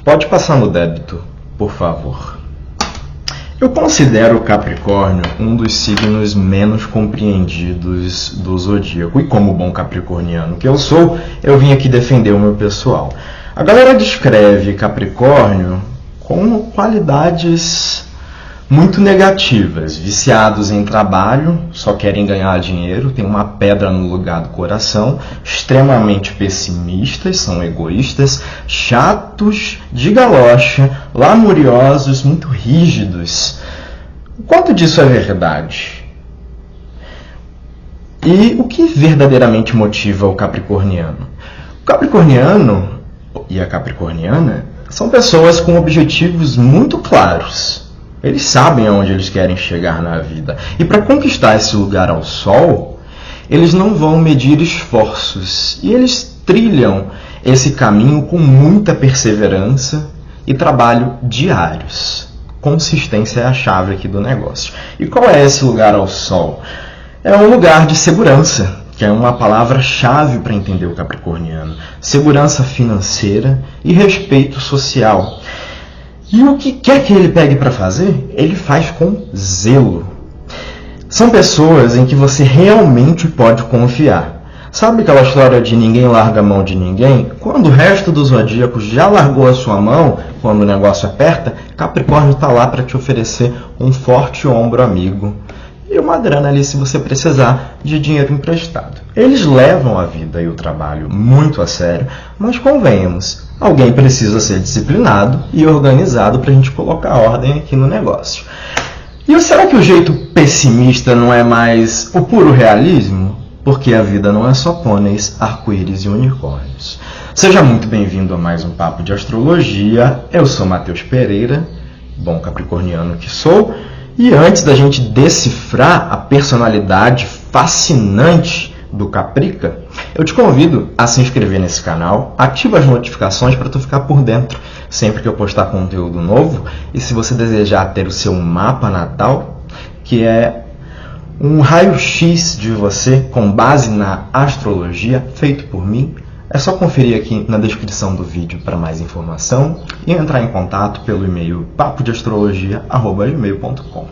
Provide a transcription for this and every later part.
Pode passar no débito, por favor. Eu considero o Capricórnio um dos signos menos compreendidos do zodíaco. E como bom capricorniano que eu sou, eu vim aqui defender o meu pessoal. A galera descreve Capricórnio com qualidades muito negativas, viciados em trabalho, só querem ganhar dinheiro, tem uma pedra no lugar do coração, extremamente pessimistas, são egoístas, chatos, de galocha, lamuriosos, muito rígidos. O quanto disso é verdade? E o que verdadeiramente motiva o capricorniano? O capricorniano e a capricorniana são pessoas com objetivos muito claros. Eles sabem aonde eles querem chegar na vida. E para conquistar esse lugar ao sol, eles não vão medir esforços. E eles trilham esse caminho com muita perseverança e trabalho diários. Consistência é a chave aqui do negócio. E qual é esse lugar ao sol? É um lugar de segurança, que é uma palavra-chave para entender o capricorniano. Segurança financeira e respeito social. E o que quer que ele pegue para fazer, ele faz com zelo. São pessoas em que você realmente pode confiar. Sabe aquela história de ninguém larga a mão de ninguém? Quando o resto dos zodíacos já largou a sua mão, quando o negócio aperta, Capricórnio está lá para te oferecer um forte ombro amigo. E uma grana ali se você precisar de dinheiro emprestado. Eles levam a vida e o trabalho muito a sério, mas convenhamos, alguém precisa ser disciplinado e organizado para a gente colocar ordem aqui no negócio. E será que o jeito pessimista não é mais o puro realismo? Porque a vida não é só pôneis, arco-íris e unicórnios. Seja muito bem-vindo a mais um Papo de Astrologia. Eu sou Matheus Pereira, bom capricorniano que sou. E antes da gente decifrar a personalidade fascinante do Caprica, eu te convido a se inscrever nesse canal, ativa as notificações para tu ficar por dentro sempre que eu postar conteúdo novo. E se você desejar ter o seu mapa natal, que é um raio-x de você com base na astrologia, feito por mim, é só conferir aqui na descrição do vídeo para mais informação e entrar em contato pelo e-mail papodeastrologia@gmail.com.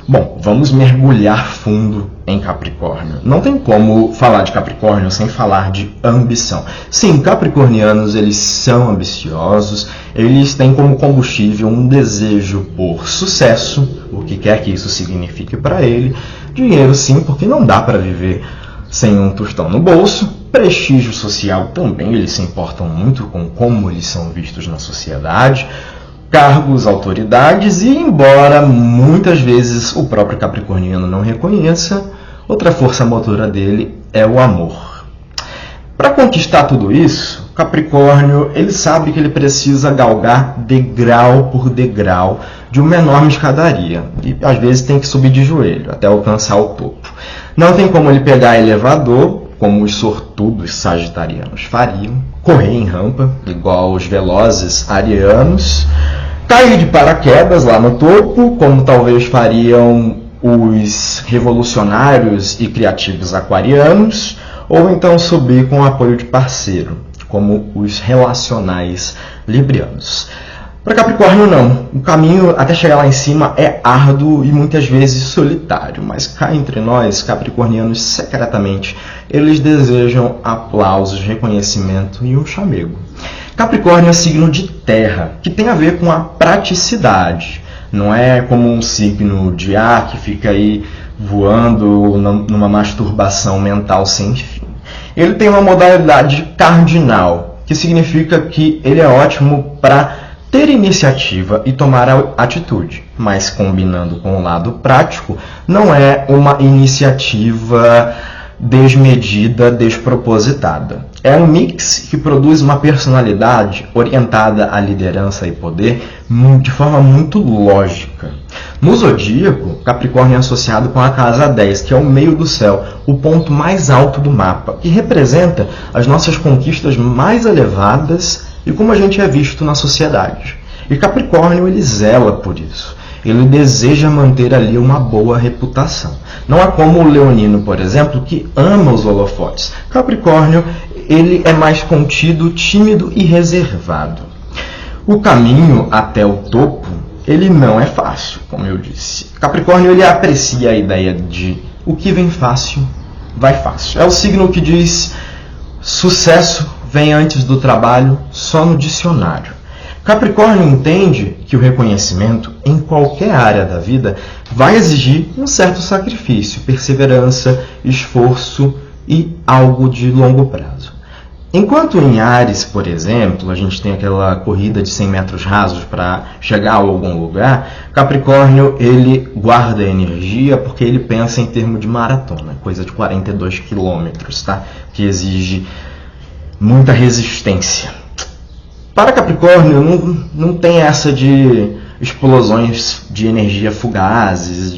Bom, vamos mergulhar fundo em Capricórnio. Não tem como falar de Capricórnio sem falar de ambição. Sim, capricornianos, eles são ambiciosos, eles têm como combustível um desejo por sucesso, o que quer que isso signifique para ele. Dinheiro sim, porque não dá para viver sem um tostão no bolso. Prestígio social também, eles se importam muito com como eles são vistos na sociedade. Cargos, autoridades e, embora muitas vezes o próprio capricorniano não reconheça, outra força motora dele é o amor. Para conquistar tudo isso, Capricórnio ele sabe que ele precisa galgar degrau por degrau de uma enorme escadaria e às vezes tem que subir de joelho até alcançar o topo. Não tem como ele pegar elevador, como os sortudos sagitarianos fariam, correr em rampa, igual os velozes arianos, cair de paraquedas lá no topo, como talvez fariam os revolucionários e criativos aquarianos, ou então subir com o apoio de parceiro, como os relacionais librianos. Para Capricórnio não, o caminho até chegar lá em cima é árduo e muitas vezes solitário, mas cá entre nós, capricornianos, secretamente, eles desejam aplausos, reconhecimento e um chamego. Capricórnio é signo de terra, que tem a ver com a praticidade, não é como um signo de ar que fica aí voando numa masturbação mental sem fim. Ele tem uma modalidade cardinal, que significa que ele é ótimo para ter iniciativa e tomar atitude, mas combinando com o lado prático, não é uma iniciativa desmedida, despropositada. É um mix que produz uma personalidade orientada à liderança e poder de forma muito lógica. No zodíaco, Capricórnio é associado com a casa 10, que é o meio do céu, o ponto mais alto do mapa, que representa as nossas conquistas mais elevadas e como a gente é visto na sociedade. E Capricórnio, ele zela por isso. Ele deseja manter ali uma boa reputação. Não é como o leonino, por exemplo, que ama os holofotes. Capricórnio, ele é mais contido, tímido e reservado. O caminho até o topo, ele não é fácil, como eu disse. Capricórnio, ele aprecia a ideia de o que vem fácil, vai fácil. É o signo que diz: sucesso vem antes do trabalho, só no dicionário. Capricórnio entende que o reconhecimento em qualquer área da vida vai exigir um certo sacrifício, perseverança, esforço e algo de longo prazo. Enquanto em Áries, por exemplo, a gente tem aquela corrida de 100 metros rasos para chegar a algum lugar, Capricórnio, ele guarda energia porque ele pensa em termos de maratona, coisa de 42 quilômetros, tá? Que exige muita resistência. Para Capricórnio, não tem essa de explosões de energia fugazes,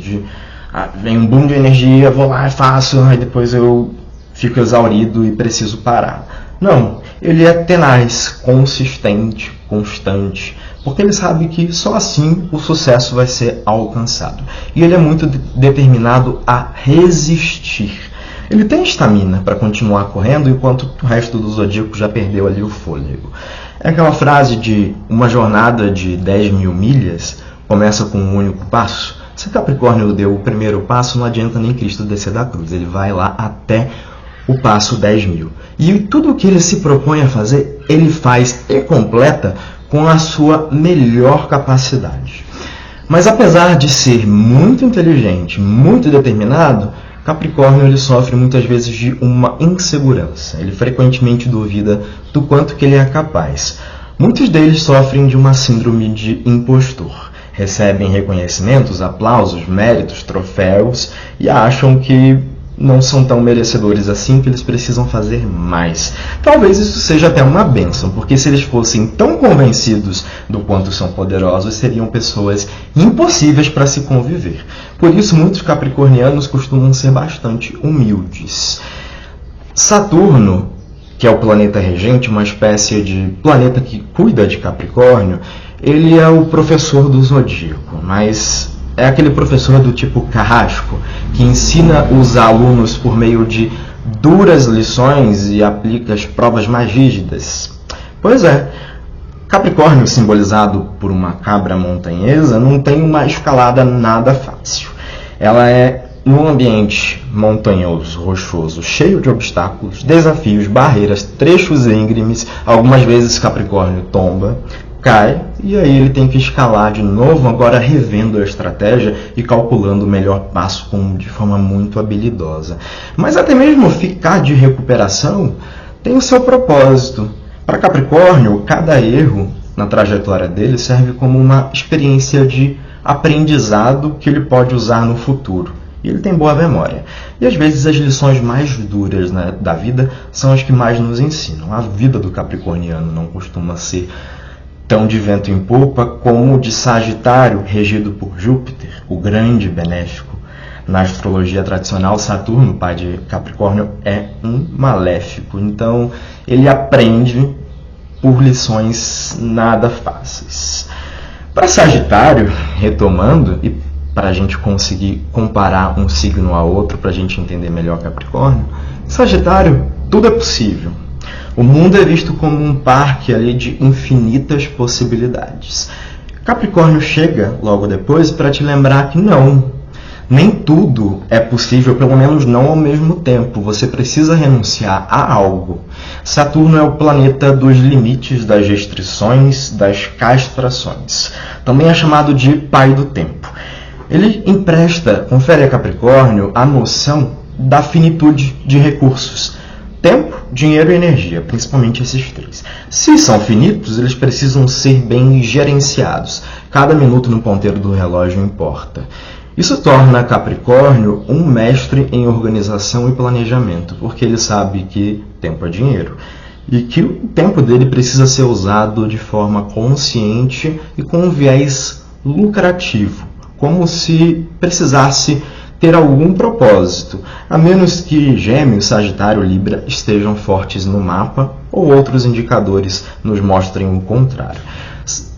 vem um boom de energia, vou lá, faço, aí depois eu fico exaurido e preciso parar. Não, ele é tenaz, consistente, constante, porque ele sabe que só assim o sucesso vai ser alcançado. E ele é muito determinado a resistir. Ele tem estamina para continuar correndo, enquanto o resto do zodíaco já perdeu ali o fôlego. É aquela frase de uma jornada de 10 mil milhas começa com um único passo. Se Capricórnio deu o primeiro passo, não adianta nem Cristo descer da cruz. Ele vai lá até o passo 10 mil. E tudo o que ele se propõe a fazer, ele faz e completa com a sua melhor capacidade. Mas apesar de ser muito inteligente, muito determinado, Capricórnio, ele sofre muitas vezes de uma insegurança. Ele frequentemente duvida do quanto que ele é capaz. Muitos deles sofrem de uma síndrome de impostor. Recebem reconhecimentos, aplausos, méritos, troféus e acham que não são tão merecedores assim, que eles precisam fazer mais. Talvez isso seja até uma bênção, porque se eles fossem tão convencidos do quanto são poderosos, seriam pessoas impossíveis para se conviver. Por isso, muitos capricornianos costumam ser bastante humildes. Saturno, que é o planeta regente, uma espécie de planeta que cuida de Capricórnio, ele é o professor do zodíaco, mas é aquele professor do tipo carrasco, que ensina os alunos por meio de duras lições e aplica as provas mais rígidas. Pois é, Capricórnio, simbolizado por uma cabra montanhesa, não tem uma escalada nada fácil. Ela é num ambiente montanhoso, rochoso, cheio de obstáculos, desafios, barreiras, trechos íngremes. Algumas vezes Capricórnio tomba, cai, e aí ele tem que escalar de novo, agora revendo a estratégia e calculando o melhor passo de forma muito habilidosa. Mas até mesmo ficar de recuperação tem o seu propósito. Para Capricórnio, cada erro na trajetória dele serve como uma experiência de aprendizado que ele pode usar no futuro. E ele tem boa memória. E às vezes as lições mais duras, né, da vida são as que mais nos ensinam. A vida do capricorniano não costuma ser tão de vento em popa como o de Sagitário, regido por Júpiter, o grande benéfico. Na astrologia tradicional, Saturno, pai de Capricórnio, é um maléfico. Então, ele aprende por lições nada fáceis. Para Sagitário, retomando, e para a gente conseguir comparar um signo a outro, para a gente entender melhor Capricórnio, Sagitário, tudo é possível. O mundo é visto como um parque ali de infinitas possibilidades. Capricórnio chega logo depois para te lembrar que não, nem tudo é possível, pelo menos não ao mesmo tempo. Você precisa renunciar a algo. Saturno é o planeta dos limites, das restrições, das castrações. Também é chamado de pai do tempo. Ele confere a Capricórnio a noção da finitude de recursos. Tempo, dinheiro e energia, principalmente esses três. Se são finitos, eles precisam ser bem gerenciados. Cada minuto no ponteiro do relógio importa. Isso torna Capricórnio um mestre em organização e planejamento, porque ele sabe que tempo é dinheiro e que o tempo dele precisa ser usado de forma consciente e com um viés lucrativo, como se precisasse ter algum propósito, a menos que Gêmeos, Sagitário, Libra estejam fortes no mapa ou outros indicadores nos mostrem o contrário.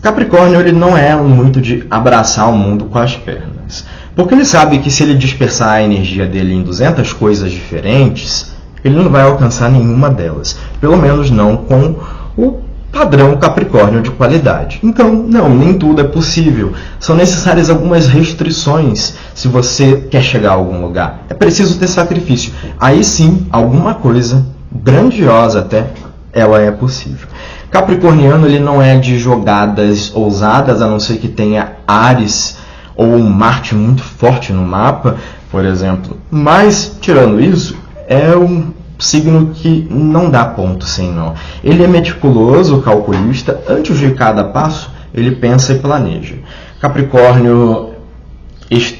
Capricórnio, ele não é muito de abraçar o mundo com as pernas, porque ele sabe que se ele dispersar a energia dele em 200 coisas diferentes, ele não vai alcançar nenhuma delas, pelo menos não com o padrão Capricórnio de qualidade. Então, não, nem tudo é possível. São necessárias algumas restrições se você quer chegar a algum lugar. É preciso ter sacrifício. Aí sim, alguma coisa grandiosa até, ela é possível. Capricorniano, ele não é de jogadas ousadas, a não ser que tenha Áries ou um Marte muito forte no mapa, por exemplo. Mas, tirando isso, é um signo que não dá ponto sem nó. Ele é meticuloso, calculista, antes de cada passo, ele pensa e planeja. Capricórnio,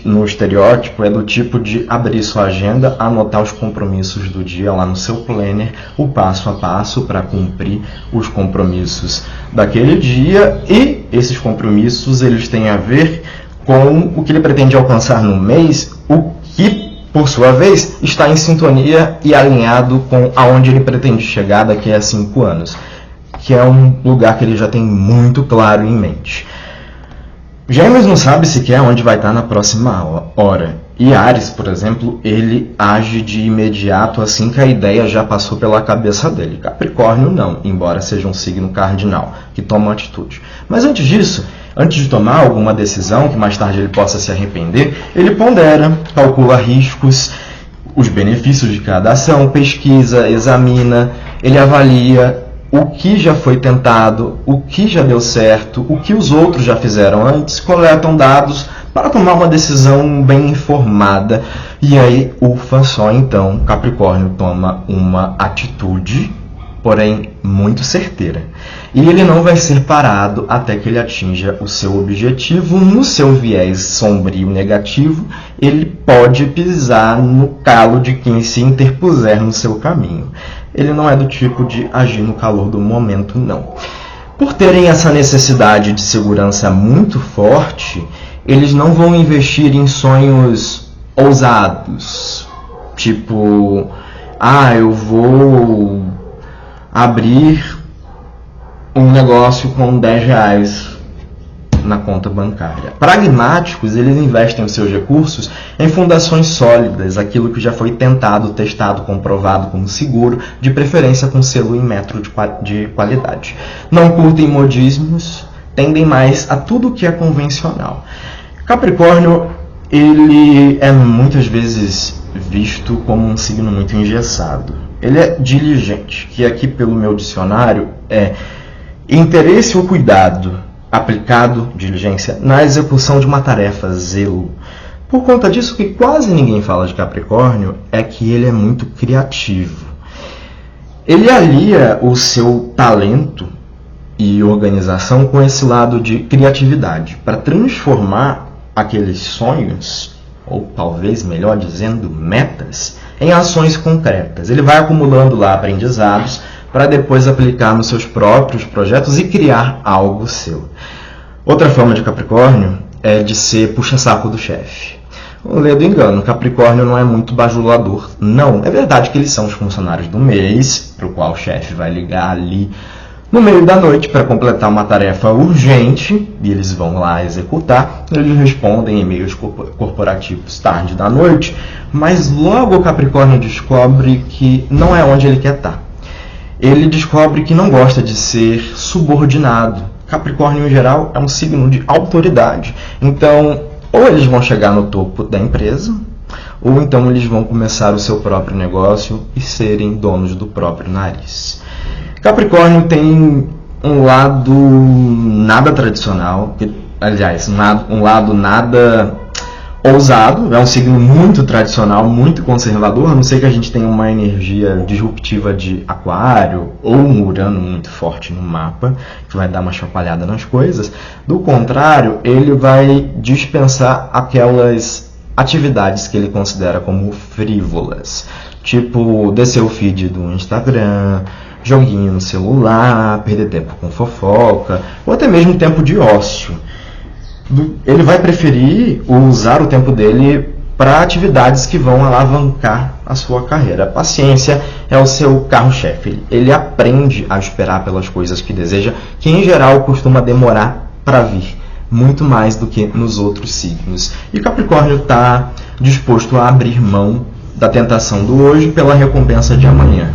no estereótipo, é do tipo de abrir sua agenda, anotar os compromissos do dia lá no seu planner, o passo a passo para cumprir os compromissos daquele dia, e esses compromissos eles têm a ver com o que ele pretende alcançar no mês, o que, por sua vez, está em sintonia e alinhado com aonde ele pretende chegar daqui a 5 anos, que é um lugar que ele já tem muito claro em mente. Gêmeos não sabe sequer onde vai estar na próxima hora. E Áries, por exemplo, ele age de imediato assim que a ideia já passou pela cabeça dele. Capricórnio não, embora seja um signo cardinal, que toma atitude. Mas antes disso, antes de tomar alguma decisão que mais tarde ele possa se arrepender, ele pondera, calcula riscos, os benefícios de cada ação, pesquisa, examina, ele avalia o que já foi tentado, o que já deu certo, o que os outros já fizeram antes, coletam dados para tomar uma decisão bem informada. E aí, ufa, só então Capricórnio toma uma atitude, porém muito certeira. E ele não vai ser parado até que ele atinja o seu objetivo. No seu viés sombrio negativo, ele pode pisar no calo de quem se interpuser no seu caminho. Ele não é do tipo de agir no calor do momento, não. Por terem essa necessidade de segurança muito forte, eles não vão investir em sonhos ousados. Tipo, eu vou abrir um negócio com R$10 na conta bancária. Pragmáticos, eles investem os seus recursos em fundações sólidas, aquilo que já foi tentado, testado, comprovado como seguro, de preferência com selo em metro de qualidade. Não curtem modismos, tendem mais a tudo que é convencional. Capricórnio, ele é muitas vezes visto como um signo muito engessado. Ele é diligente, que aqui pelo meu dicionário é interesse ou cuidado aplicado, diligência, na execução de uma tarefa, zelo. Por conta disso, que quase ninguém fala de Capricórnio é que ele é muito criativo. Ele alia o seu talento e organização com esse lado de criatividade, para transformar aqueles sonhos, ou talvez melhor dizendo, metas, em ações concretas. Ele vai acumulando lá aprendizados para depois aplicar nos seus próprios projetos e criar algo seu. Outra forma de Capricórnio é de ser puxa-saco do chefe. Não lê do engano, Capricórnio não é muito bajulador. Não, é verdade que eles são os funcionários do mês, para o qual o chefe vai ligar ali no meio da noite para completar uma tarefa urgente, e eles vão lá executar. Eles respondem e-mails corporativos tarde da noite, mas logo o Capricórnio descobre que não é onde ele quer estar. Ele descobre que não gosta de ser subordinado. Capricórnio, em geral, é um signo de autoridade. Então, ou eles vão chegar no topo da empresa, ou então eles vão começar o seu próprio negócio e serem donos do próprio nariz. Capricórnio tem um lado nada tradicional, aliás, um lado nada ousado, é um signo muito tradicional, muito conservador, a não ser que a gente tenha uma energia disruptiva de aquário ou um Urano muito forte no mapa, que vai dar uma chacoalhada nas coisas. Do contrário, ele vai dispensar aquelas atividades que ele considera como frívolas, tipo descer o feed do Instagram, joguinho no celular, perder tempo com fofoca, ou até mesmo tempo de ócio. Ele vai preferir usar o tempo dele para atividades que vão alavancar a sua carreira. A paciência é o seu carro-chefe. Ele aprende a esperar pelas coisas que deseja, que em geral costuma demorar para vir, muito mais do que nos outros signos. E Capricórnio está disposto a abrir mão da tentação do hoje pela recompensa de amanhã.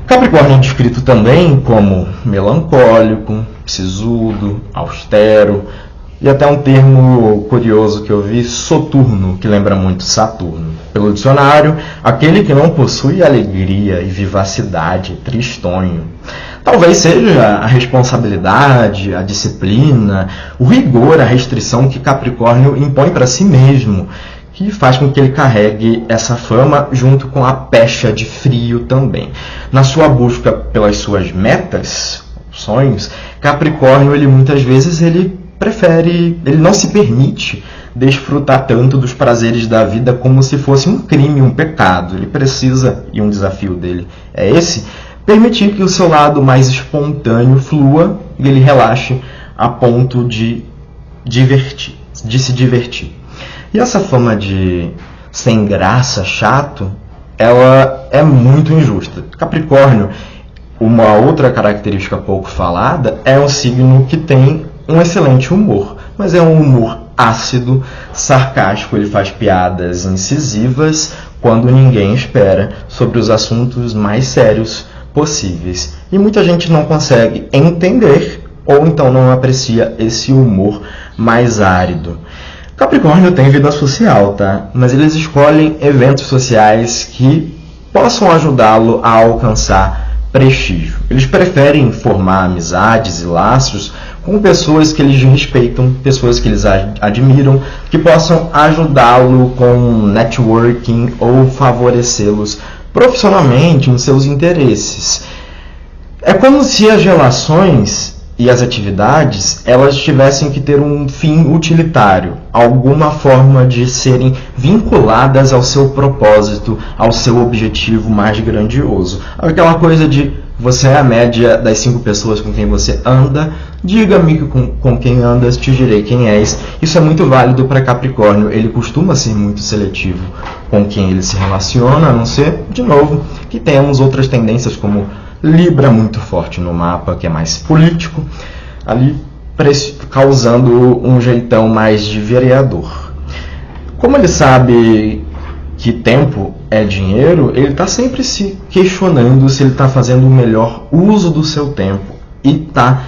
Capricórnio é descrito também como melancólico, sisudo, austero, e até um termo curioso que eu vi, soturno, que lembra muito Saturno. Pelo dicionário, aquele que não possui alegria e vivacidade, tristonho. Talvez seja a responsabilidade, a disciplina, o rigor, a restrição que Capricórnio impõe para si mesmo, que faz com que ele carregue essa fama junto com a pecha de frio também. Na sua busca pelas suas metas, sonhos, Capricórnio, ele muitas vezes ele não se permite desfrutar tanto dos prazeres da vida como se fosse um crime, um pecado. Ele precisa, e um desafio dele é esse, permitir que o seu lado mais espontâneo flua e ele relaxe a ponto de se divertir. E essa fama de sem graça, chato, ela é muito injusta. Capricórnio, uma outra característica pouco falada, é um signo que tem um excelente humor, mas é um humor ácido, sarcástico, ele faz piadas incisivas quando ninguém espera sobre os assuntos mais sérios possíveis. E muita gente não consegue entender ou então não aprecia esse humor mais árido. Capricórnio tem vida social, tá? Mas eles escolhem eventos sociais que possam ajudá-lo a alcançar prestígio. Eles preferem formar amizades e laços com pessoas que eles respeitam, pessoas que eles admiram, que possam ajudá-lo com networking ou favorecê-los profissionalmente em seus interesses. É como se as relações e as atividades elas tivessem que ter um fim utilitário, alguma forma de serem vinculadas ao seu propósito, ao seu objetivo mais grandioso. Aquela coisa de você é a média das 5 pessoas com quem você anda, diga-me com quem andas, te direi quem és. Isso é muito válido para Capricórnio, ele costuma ser muito seletivo com quem ele se relaciona, a não ser, de novo, que temos outras tendências como Libra muito forte no mapa, que é mais político, ali causando um jeitão mais de vereador. Como ele sabe que tempo é dinheiro, ele está sempre se questionando se ele está fazendo o melhor uso do seu tempo e está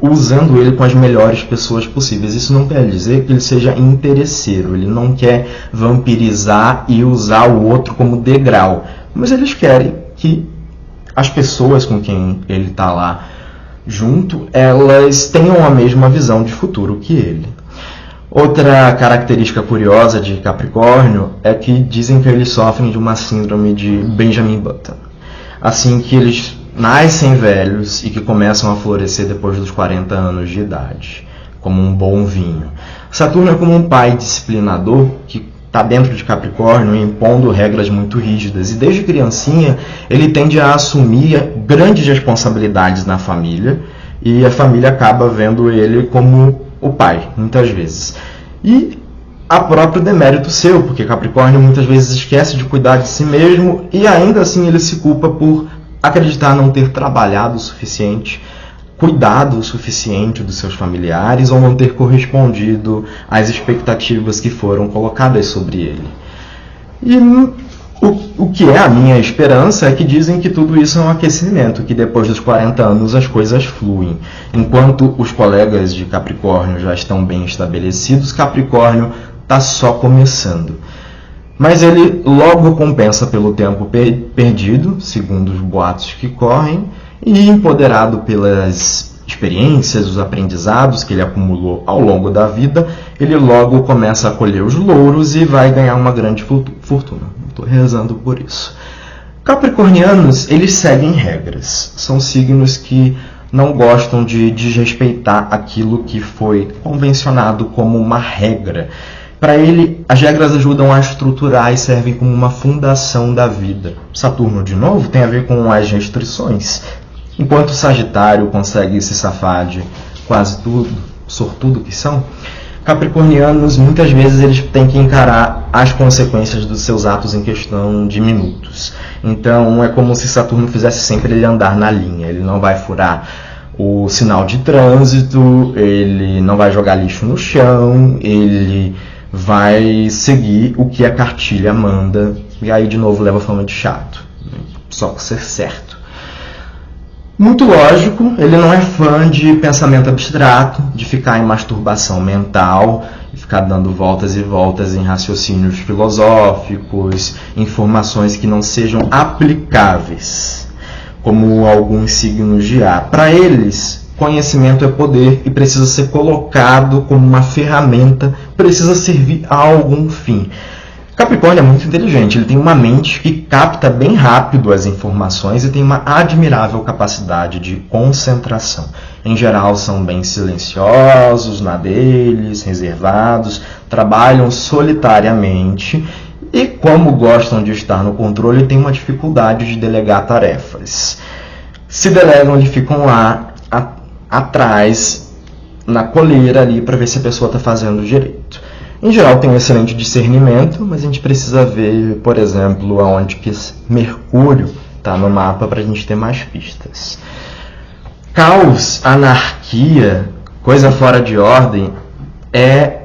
usando ele com as melhores pessoas possíveis. Isso não quer dizer que ele seja interesseiro, ele não quer vampirizar e usar o outro como degrau, mas eles querem que as pessoas com quem ele está lá junto, elas tenham a mesma visão de futuro que ele. Outra característica curiosa de Capricórnio é que dizem que eles sofrem de uma síndrome de Benjamin Button. Assim que eles nascem velhos e que começam a florescer depois dos 40 anos de idade, como um bom vinho. Saturno é como um pai disciplinador que está dentro de Capricórnio impondo regras muito rígidas. E desde criancinha ele tende a assumir grandes responsabilidades na família e a família acaba vendo ele como o pai, muitas vezes. E há próprio demérito seu, porque Capricórnio muitas vezes esquece de cuidar de si mesmo e ainda assim ele se culpa por acreditar não ter trabalhado o suficiente, cuidado o suficiente dos seus familiares ou não ter correspondido às expectativas que foram colocadas sobre ele. E o que é a minha esperança é que dizem que tudo isso é um aquecimento, que depois dos 40 anos as coisas fluem. Enquanto os colegas de Capricórnio já estão bem estabelecidos, Capricórnio está só começando. Mas ele logo compensa pelo tempo perdido, segundo os boatos que correm, e empoderado pelas experiências, os aprendizados que ele acumulou ao longo da vida, ele logo começa a colher os louros e vai ganhar uma grande fortuna. Estou rezando por isso. Capricornianos, eles seguem regras. São signos que não gostam de desrespeitar aquilo que foi convencionado como uma regra. Para ele, as regras ajudam a estruturar e servem como uma fundação da vida. Saturno, de novo, tem a ver com as restrições. Enquanto Sagitário consegue se safar de quase tudo, sortudo que são, Capricornianos, muitas vezes, eles têm que encarar as consequências dos seus atos em questão de minutos. Então, é como se Saturno fizesse sempre ele andar na linha. Ele não vai furar o sinal de trânsito, ele não vai jogar lixo no chão, ele vai seguir o que a cartilha manda. E aí, de novo, leva a fama de chato. Só por ser certo. Muito lógico, ele não é fã de pensamento abstrato, de ficar em masturbação mental, de ficar dando voltas e voltas em raciocínios filosóficos, informações que não sejam aplicáveis, como alguns signos de ar. Para eles, conhecimento é poder e precisa ser colocado como uma ferramenta, precisa servir a algum fim. Capricórnio é muito inteligente, ele tem uma mente que capta bem rápido as informações e tem uma admirável capacidade de concentração. Em geral, são bem silenciosos, na deles, reservados, trabalham solitariamente e, como gostam de estar no controle, têm uma dificuldade de delegar tarefas. Se delegam, eles ficam lá atrás, na coleira ali, para ver se a pessoa está fazendo direito. Em geral tem um excelente discernimento, mas a gente precisa ver, por exemplo, aonde que Mercúrio está no mapa para a gente ter mais pistas. Caos, anarquia, coisa fora de ordem, é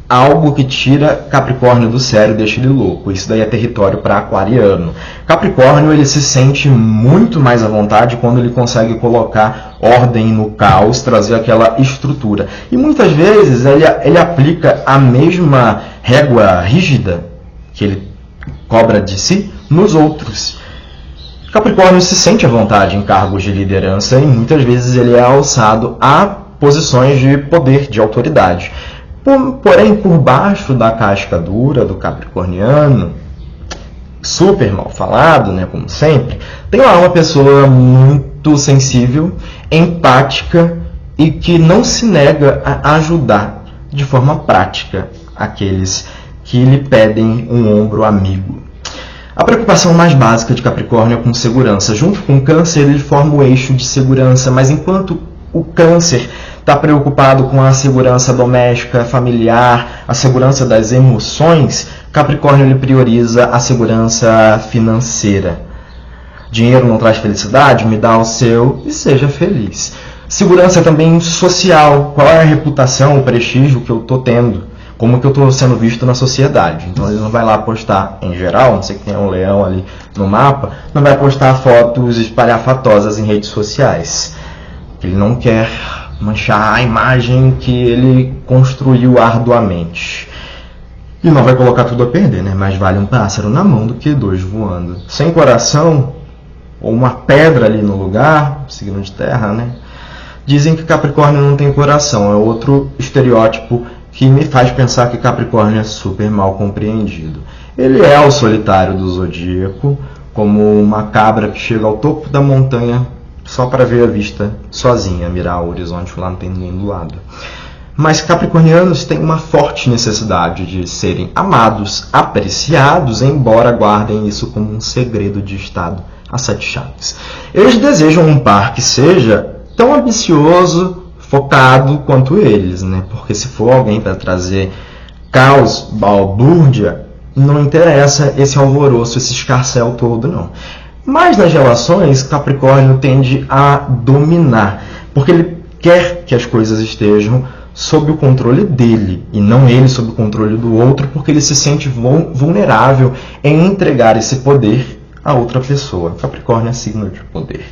algo que tira Capricórnio do sério e deixa ele louco. Isso daí é território para aquariano. Capricórnio, ele se sente muito mais à vontade quando ele consegue colocar ordem no caos, trazer aquela estrutura. E muitas vezes ele aplica a mesma régua rígida que ele cobra de si nos outros. Capricórnio se sente à vontade em cargos de liderança e muitas vezes ele é alçado a posições de poder, de autoridade. Porém, por baixo da casca dura do capricorniano, super mal falado, né, como sempre, tem lá uma pessoa muito sensível, empática e que não se nega a ajudar de forma prática aqueles que lhe pedem um ombro amigo. A preocupação mais básica de Capricórnio é com segurança. Junto com o Câncer, ele forma o eixo de segurança, mas enquanto o Câncer está preocupado com a segurança doméstica, familiar, a segurança das emoções, Capricórnio ele prioriza a segurança financeira. Dinheiro não traz felicidade? Me dá o seu e seja feliz. Segurança também social. Qual é a reputação, o prestígio que eu estou tendo? Como que eu estou sendo visto na sociedade? Então ele não vai lá postar, em geral, não sei que tem um leão ali no mapa, não vai postar fotos espalhafatosas em redes sociais. Ele não quer manchar a imagem que ele construiu arduamente. E não vai colocar tudo a perder, né? Mais vale um pássaro na mão do que dois voando. Sem coração, ou uma pedra ali no lugar, signo de terra, né? Dizem que Capricórnio não tem coração. É outro estereótipo que me faz pensar que Capricórnio é super mal compreendido. Ele é o solitário do zodíaco, como uma cabra que chega ao topo da montanha só para ver a vista sozinha, mirar o horizonte, lá não tem ninguém do lado. Mas capricornianos têm uma forte necessidade de serem amados, apreciados, embora guardem isso como um segredo de estado a sete chaves. Eles desejam um par que seja tão ambicioso, focado quanto eles, né? Porque se for alguém para trazer caos, balbúrdia, não interessa esse alvoroço, esse escarcéu todo, não. Mas nas relações, Capricórnio tende a dominar, porque ele quer que as coisas estejam sob o controle dele, e não ele sob o controle do outro, porque ele se sente vulnerável em entregar esse poder a outra pessoa. Capricórnio é signo de poder.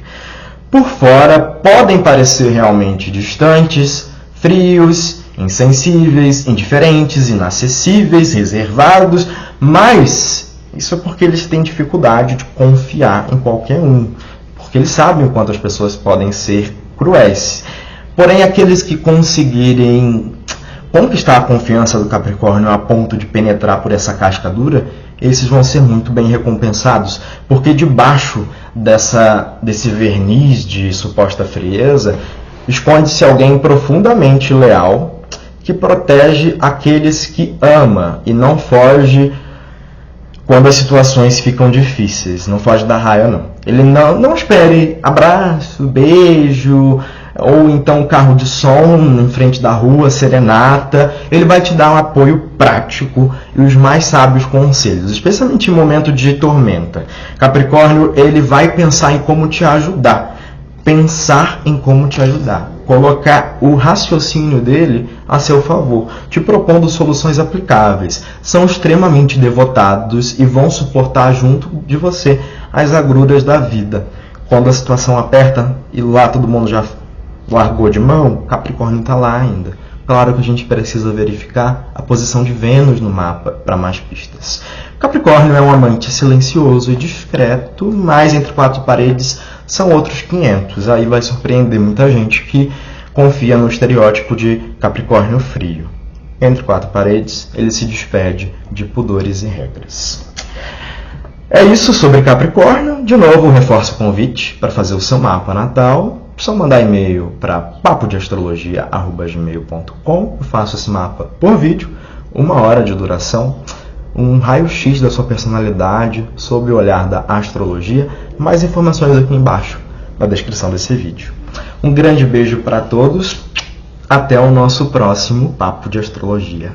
Por fora, podem parecer realmente distantes, frios, insensíveis, indiferentes, inacessíveis, reservados, mas isso é porque eles têm dificuldade de confiar em qualquer um, porque eles sabem o quanto as pessoas podem ser cruéis. Porém, aqueles que conseguirem conquistar a confiança do Capricórnio a ponto de penetrar por essa casca dura, esses vão ser muito bem recompensados, porque debaixo desse verniz de suposta frieza, esconde-se alguém profundamente leal, que protege aqueles que ama e não foge quando as situações ficam difíceis, não foge da raia, não. Ele não espere abraço, beijo, ou então carro de som em frente da rua, serenata. Ele vai te dar um apoio prático e os mais sábios conselhos, especialmente em momento de tormenta. Capricórnio, ele vai pensar em como te ajudar. Pensar em como te ajudar. Colocar o raciocínio dele a seu favor, te propondo soluções aplicáveis. São extremamente devotados e vão suportar junto de você as agruras da vida. Quando a situação aperta e lá todo mundo já largou de mão, Capricórnio está lá ainda. Claro que a gente precisa verificar a posição de Vênus no mapa para mais pistas. Capricórnio é um amante silencioso e discreto, mas entre quatro paredes são outros 500. Aí vai surpreender muita gente que confia no estereótipo de Capricórnio frio. Entre quatro paredes, ele se despede de pudores e regras. É isso sobre Capricórnio. De novo, reforço o convite para fazer o seu mapa natal. Só mandar e-mail para papodeastrologia@gmail.com. Eu faço esse mapa por vídeo, 1 hora de duração, um raio-x da sua personalidade sob o olhar da astrologia. Mais informações aqui embaixo na descrição desse vídeo. Um grande beijo para todos. Até o nosso próximo Papo de Astrologia.